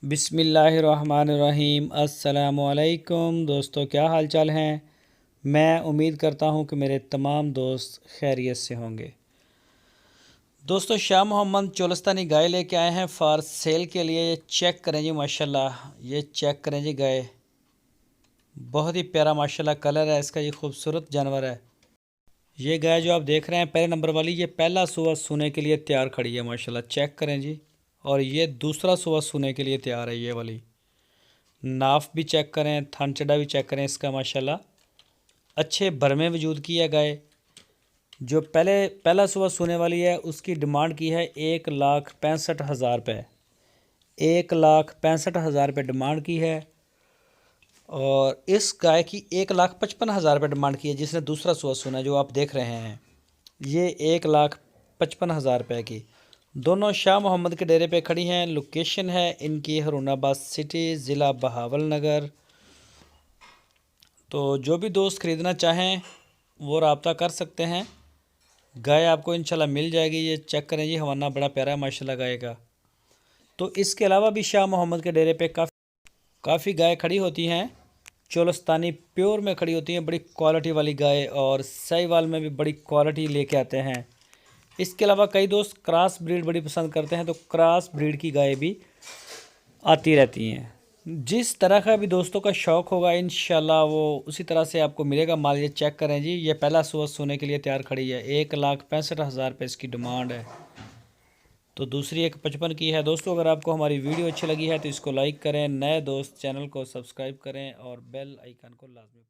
बिस्मिल्लाहिर्रहमानिर्रहीम। अस्सलामुअलैकुम दोस्तों, क्या हाल चाल हैं। मैं उम्मीद करता हूं कि मेरे तमाम दोस्त खैरियत से होंगे। दोस्तों, शाह मोहम्मद चोलस्तानी गाय लेके आए हैं फॉर सेल के लिए। ये चेक करें जी, माशाल्लाह ये चेक करें जी गाय, बहुत ही प्यारा माशाल्लाह कलर है इसका। ये खूबसूरत जानवर है। ये गाय जो आप देख रहे हैं पहले नंबर वाली, ये पहला सुबह सोने के लिए तैयार खड़ी है माशाल्लाह, चेक करें जी। और ये दूसरा सुबह सोने के लिए तैयार है। ये वाली नाफ भी चेक करें, थन चढ़ा भी चेक करें इसका माशाल्लाह, अच्छे भरमे वजूद की है गाय। जो पहला सुबह सोने वाली है उसकी डिमांड की है 1,65,000 रुपये। 1,65,000 रुपये डिमांड की है। और इस गाय की 1,55,000 रुपये डिमांड की है जिसने दूसरा सुबह सोना जो आप देख रहे हैं। ये 1,55,000 रुपये की दोनों शाह मोहम्मद के डेरे पे खड़ी हैं। लोकेशन है इनकी हरुणाबाद सिटी, ज़िला बहावल नगर। तो जो भी दोस्त ख़रीदना चाहें वो रब्ता कर सकते हैं। गाय आपको इंशाल्लाह मिल जाएगी। ये चेक करें जी, हवाना बड़ा प्यारा है माशाल्लाह गाय का। तो इसके अलावा भी शाह मोहम्मद के डेरे पे काफ़ी गाय खड़ी होती हैं। चोलस्तानी प्योर में खड़ी होती हैं, बड़ी क्वालिटी वाली गाय। और साहिवाल में भी बड़ी क्वालिटी लेके आते हैं। इसके अलावा कई दोस्त क्रॉस ब्रीड बड़ी पसंद करते हैं, तो क्रॉस ब्रीड की गाय भी आती रहती हैं। जिस तरह का भी दोस्तों का शौक़ होगा इंशाल्लाह वो उसी तरह से आपको मिलेगा माल। ये चेक करें जी, ये पहला सुबह सोने के लिए तैयार खड़ी है। 1,65,000 रुपये इसकी डिमांड है। तो दूसरी 1,55 की है। दोस्तों, अगर आपको हमारी वीडियो अच्छी लगी है तो इसको लाइक करें, नए दोस्त चैनल को सब्सक्राइब करें और बेल आइकन को लाजमी